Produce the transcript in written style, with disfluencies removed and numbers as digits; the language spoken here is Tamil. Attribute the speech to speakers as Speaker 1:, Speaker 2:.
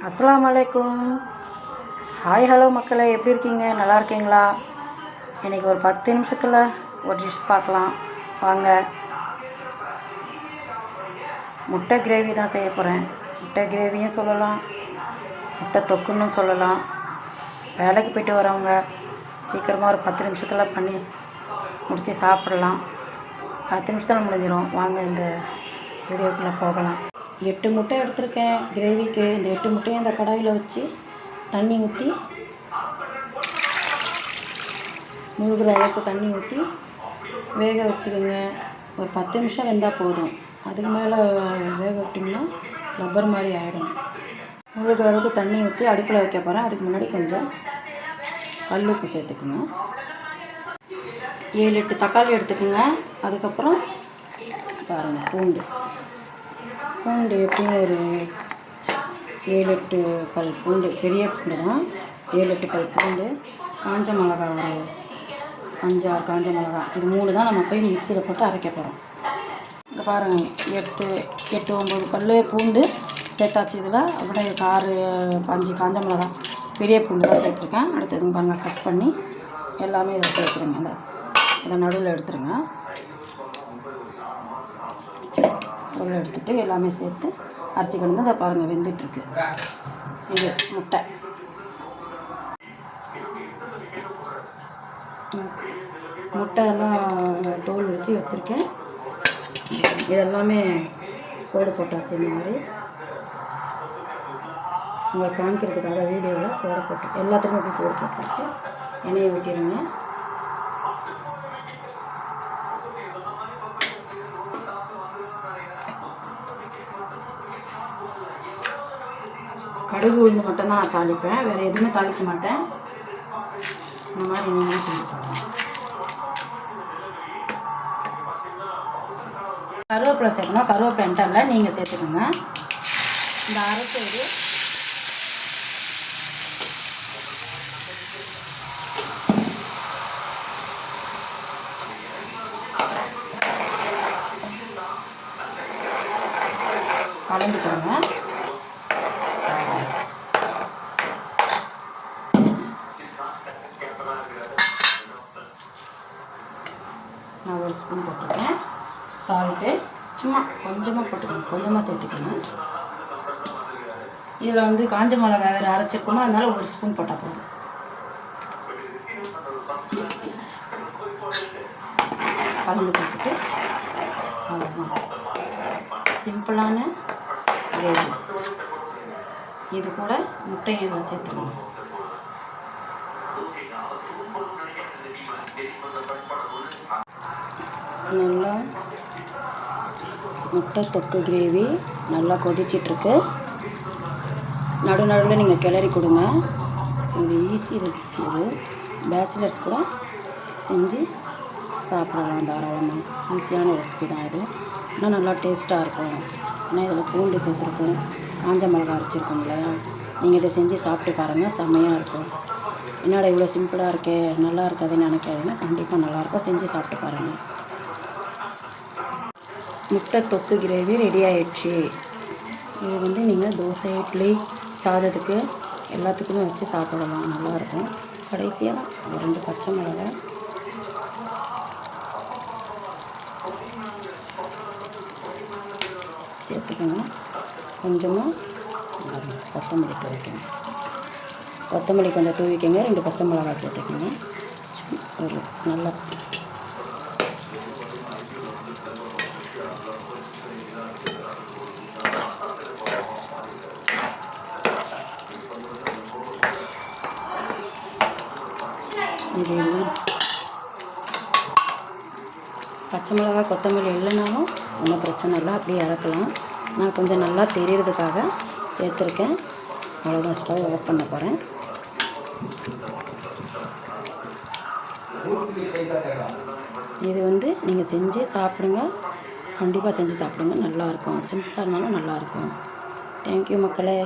Speaker 1: அஸ்ஸலாமு அலைக்கும். ஹாய் ஹலோ மக்களே, எப்படி இருக்கீங்க? நல்லா இருக்கீங்களா? இன்றைக்கி ஒரு 10 நிமிஷத்தில் ஒரு டிஷ் பார்க்கலாம் வாங்க. முட்டை கிரேவி தான் செய்ய போகிறேன். முட்டை கிரேவியும் சொல்லலாம், முட்டை தொக்குன்னு சொல்லலாம். வேலைக்கு போய்ட்டு வரவங்க சீக்கிரமாக ஒரு 10 நிமிஷத்தில் பண்ணி முடித்து சாப்பிடலாம். 10 நிமிஷத்தில் முடிஞ்சிடும். வாங்க இந்த வீடியோக்குள்ளே போகலாம். 8 முட்டை எடுத்திருக்கேன் கிரேவிக்கு. இந்த 8 முட்டையும் இந்த கடாயில் வச்சு தண்ணி ஊற்றி முழுகிற அளவுக்கு தண்ணி ஊற்றி வேக வச்சுக்கோங்க. ஒரு 10 நிமிஷம் வெந்தால் போதும். அதுக்கு மேலே வேக விட்டிங்கன்னா ரப்பர் மாதிரி ஆகிடும். முழுகிற அளவுக்கு தண்ணி ஊற்றி அடுப்பில் வைக்க போகிறேன். அதுக்கு முன்னாடி கொஞ்சம் கல்லுப்பு சேர்த்துக்குங்க. 7-8 தக்காளி எடுத்துக்கோங்க. அதுக்கப்புறம் பாருங்கள், பூண்டு எப்படியும் ஒரு 7-8 பல் பூண்டு, பெரிய பூண்டு தான். 7-8 பல் பூண்டு, காஞ்ச மிளகா ஒரு 5-6 காஞ்ச மிளகா, இது 3 தான் நம்ம போய் மிக்சியில் போட்டு அரைக்க போகிறோம். இங்கே பாருங்கள், 8-9 பல் பூண்டு சேர்த்தாச்சு. இதில் அப்படியே 6-5 காஞ்ச மிளகா, பெரிய பூண்டு தான் சேர்த்துருக்கேன். அடுத்தது பாருங்கள், கட் பண்ணி எல்லாமே இதை சேர்த்துருங்க. இதை நடுவில் எடுத்துருங்க. நடுவில் எடுத்துகிட்டு எல்லாமே சேர்த்து அரைச்சிக்கிட்டு அதை பாருங்கள், வெந்துட்டுருக்கு. இது முட்டையெல்லாம் தோல் வச்சு வச்சுருக்கேன். இதெல்லாமே கோடு போட்டாச்சு. இந்த மாதிரி உங்களுக்கு காமிக்கிறதுக்காக வீடியோவில் கோடு போட்டு எல்லாத்துக்குமே அப்படி கோடு போட்டாச்சு. எண்ணெயை ஊற்றிடுங்க. கடுகு உளுந்து மட்டும்தான் நான் தாளிப்பேன், வேறு எதுவுமே தாளிக்க மாட்டேன். இந்த மாதிரி நீங்களும் செஞ்சு சாப்பிடுங்க. கருவேப்பிலை சேர்க்கணும். கருவேப்பிலை என்கிட்ட நீங்கள் சேர்த்துக்கோங்க. இந்த அரைச்சது கலந்துக்கோங்க. நான் ஒரு ஸ்பூன் போட்டுருக்கேன். சால்ட்டு சும்மா கொஞ்சமாக போட்டுக்கணும், கொஞ்சமாக சேர்த்துக்கணும். இதில் காஞ்ச மிளகா வேறு அரைச்சிருக்கோமோ, அதனால ஒரு ஸ்பூன் போட்டால் போதும். கலந்து கொடுத்துட்டு அவ்வளோதான், சிம்பிளான கிரேவி. இது கூட முட்டையை இதில் சேர்த்துக்கணும். நல்லா முட்டை தொக்கு கிரேவி நல்லா கொதிச்சிட்ருக்கு. நடுவில் நீங்கள் கிளறி கொடுங்க. இது ஈஸி ரெசிபி. இது பேச்சுலர்ஸ் கூட செஞ்சு சாப்பிடலாம் தாராளமாக. ஈஸியான ரெசிபி தான் இது. ஆனால் நல்லா டேஸ்ட்டாக இருக்கும். ஏன்னா இதில் பூண்டு சேர்த்துருக்கோம், காஞ்ச மிளகா அரைச்சிருக்கோம் இல்லையா. நீங்கள் இதை செஞ்சு சாப்பிட்டு பாருங்கள், செம்மையாக இருக்கும். என்னடா இவ்வளோ சிம்பிளாக இருக்கே, நல்லா இருக்காதுன்னு நினைக்காதுன்னா கண்டிப்பாக நல்லாயிருக்கும். செஞ்சு சாப்பிட்டு பாருங்கள். முட்டை தொக்கு கிரேவி ரெடி ஆயிடுச்சு. இது நீங்கள் தோசை, இட்லி, சாதத்துக்கு எல்லாத்துக்குமே வச்சு சாப்பிடலாம், நல்லாயிருக்கும். கடைசியாக ஒரு 2 பச்சை மிளகாய் சேர்த்துக்கோங்க. கொஞ்சமாக கொத்தமல்லி தூவிக்கணும். கொத்தமல்லி கொஞ்சம் தூவிக்கங்க. 2 பச்சை மிளகாய் சேர்த்துக்கோங்க. ஒரு நல்லா இது பச்சை மிளகாய் கொத்தமல்லி இல்லைனாலும் ஒன்றும் பிரச்சனை இல்லை, அப்படியே இறக்கலாம். நான் கொஞ்சம் நல்லா தெரியறதுக்காக சேர்த்துருக்கேன். அவ்வளோதான், ஸ்டவ் ஆஃப் பண்ண போகிறேன். இது நீங்கள் செஞ்சு சாப்பிடுங்க, கண்டிப்பாக செஞ்சு சாப்பிடுங்க. நல்லாயிருக்கும். சிம்பிளாக இருந்தாலும் நல்லாயிருக்கும். தேங்க்யூ மக்களே.